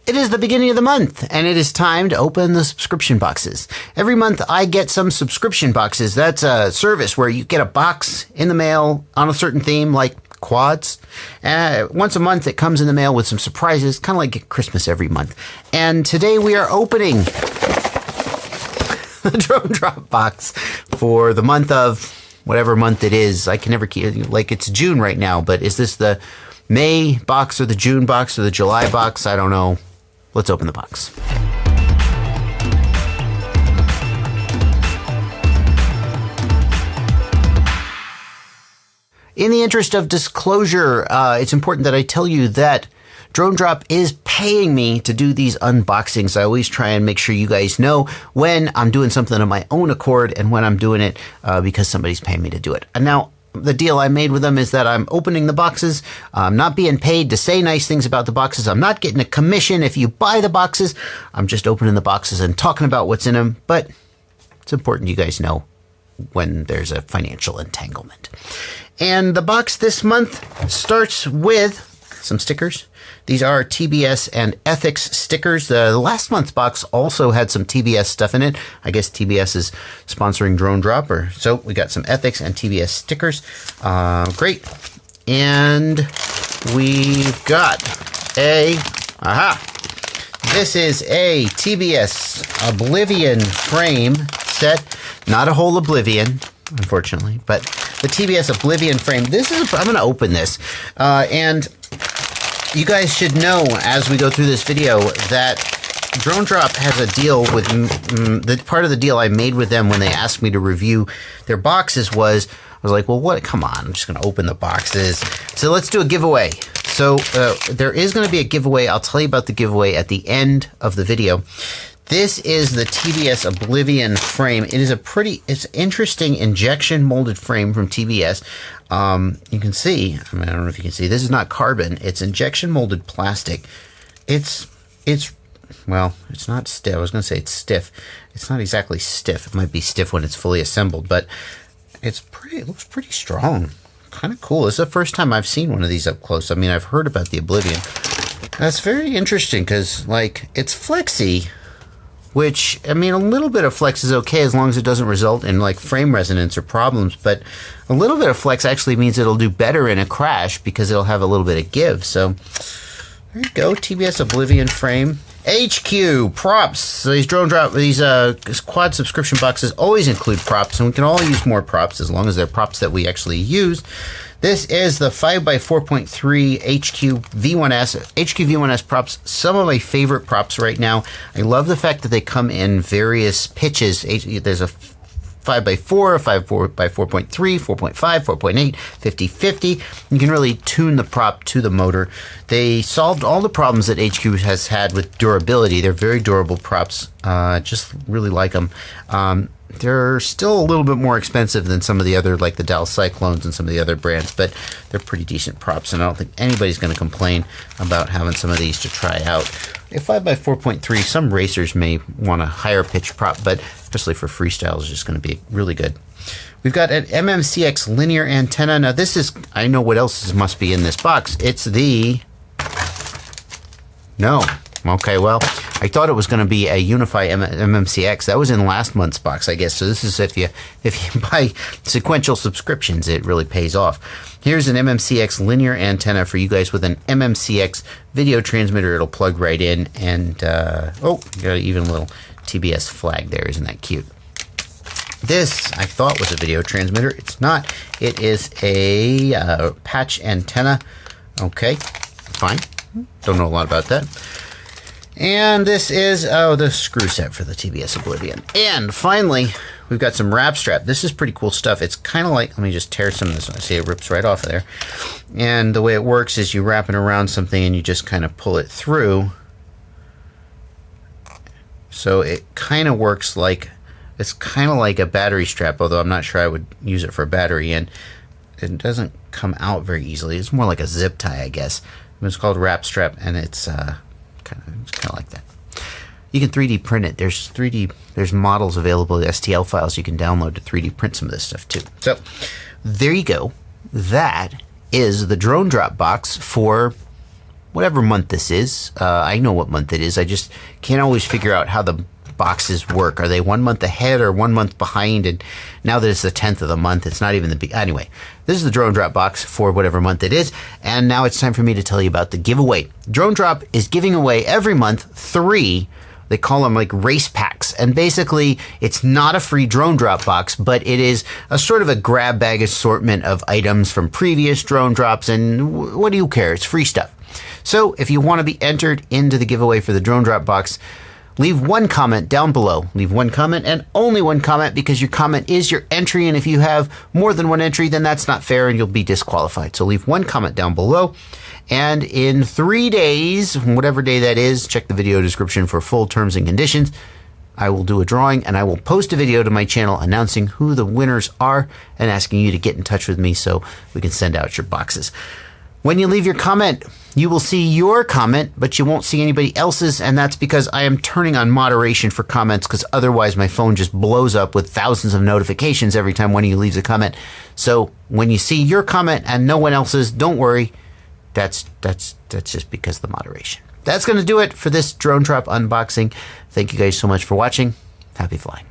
It is the beginning of the month, and it is time to open the subscription boxes. Every month, I get some subscription boxes. That's a service where you get a box in the mail on a certain theme, like quads. Once a month, it comes in the mail with some surprises, kind of like Christmas every month. And today, we are opening the Drone Drop box for the month of whatever month it is. I can never keep, like it's June right now, but is this the May box or the June box or the July box? I don't know. Let's open the box. In the interest of disclosure, it's important that I tell you that Drone Drop is paying me to do these unboxings. I always try and make sure you guys know when I'm doing something on my own accord and when I'm doing it because somebody's paying me to do it. And now, the deal I made with them is that I'm opening the boxes. I'm not being paid to say nice things about the boxes. I'm not getting a commission if you buy the boxes. I'm just opening the boxes and talking about what's in them. But it's important you guys know when there's a financial entanglement. And the box this month starts with some stickers. These are TBS and Ethics stickers. The last month's box also had some TBS stuff in it. I guess TBS is sponsoring Drone Drop, so we got some Ethics and TBS stickers. Great. And we've got this is a TBS Oblivion frame set. Not a whole Oblivion, unfortunately, but the TBS Oblivion frame. I'm going to open this. And you guys should know as we go through this video that Drone Drop has a deal with the part of the deal I made with them when they asked me to review their boxes was, I was like, well, what? Come on, I'm just going to open the boxes. So let's do a giveaway. So there is going to be a giveaway. I'll tell you about the giveaway at the end of the video. This is the TBS Oblivion frame. It is it's interesting injection molded frame from TBS. You can see, I don't know if you can see, this is not carbon. It's injection molded plastic. Well, it's not stiff. I was going to say it's stiff. It's not exactly stiff. It might be stiff when it's fully assembled, but it looks pretty strong. Kind of cool. It's the first time I've seen one of these up close. I mean, I've heard about the Oblivion. That's very interesting because, like, it's flexy. Which, I mean, a little bit of flex is okay as long as it doesn't result in like frame resonance or problems, but a little bit of flex actually means it'll do better in a crash because it'll have a little bit of give. So there you go, TBS Oblivion frame. HQ props. So these quad subscription boxes always include props, and we can all use more props as long as they're props that we actually use. This is the 5x4.3 HQ V1S. HQ V1S props, some of my favorite props right now. I love the fact that they come in various pitches. There's a 5x4, 5x4.3, 4.5, 4.8, 50/50. You can really tune the prop to the motor. They solved all the problems that HQ has had with durability. They're very durable props. Just really like them. They're still a little bit more expensive than some of the other, like the Dow Cyclones and some of the other brands, but they're pretty decent props, and I don't think anybody's going to complain about having some of these to try out. A 5x4.3, some racers may want a higher pitch prop, but especially for freestyle, is just going to be really good. We've got an MMCX linear antenna. Now this is, I know what else must be in this box. It's the, no. Okay, well, I thought it was going to be a Unify MMCX. That was in last month's box, I guess. So this is if you buy sequential subscriptions, it really pays off. Here's an MMCX linear antenna for you guys with an MMCX video transmitter. It'll plug right in, and got even a little TBS flag there. Isn't that cute? This I thought was a video transmitter. It's not. It is a patch antenna. Okay, fine. Don't know a lot about that. And this is, the screw set for the TBS Oblivion. And finally, we've got some wrap strap. This is pretty cool stuff. It's kind of like, let me just tear some of this. I see it rips right off of there. And the way it works is you wrap it around something and you just kind of pull it through. So it kind of works like, it's kind of like a battery strap, although I'm not sure I would use it for a battery. And it doesn't come out very easily. It's more like a zip tie, I guess. It's called wrap strap, and it's kind of like that. You can 3D print it. There's models available, STL files you can download to 3D print some of this stuff too. So there you go. That is the Drone Drop box for whatever month this is. I know what month it is. I just can't always figure out how the boxes work. Are they 1 month ahead or 1 month behind? And now that it's the 10th of the month, it's not even anyway, this is the Drone Drop box for whatever month it is. And now it's time for me to tell you about the giveaway. Drone Drop is giving away every month 3, they call them like race packs. And basically it's not a free Drone Drop box, but it is a sort of a grab bag assortment of items from previous Drone Drops. And what do you care? It's free stuff. So if you want to be entered into the giveaway for the Drone Drop box, leave one comment down below. Leave one comment and only one comment, because your comment is your entry. And if you have more than one entry, then that's not fair and you'll be disqualified. So leave one comment down below. And in 3 days, whatever day that is, check the video description for full terms and conditions. I will do a drawing and I will post a video to my channel announcing who the winners are and asking you to get in touch with me so we can send out your boxes. When you leave your comment, you will see your comment, but you won't see anybody else's, and that's because I am turning on moderation for comments, because otherwise my phone just blows up with thousands of notifications every time one of you leaves a comment. So when you see your comment and no one else's, don't worry. That's just because of the moderation. That's going to do it for this Drone Drop unboxing. Thank you guys so much for watching. Happy flying.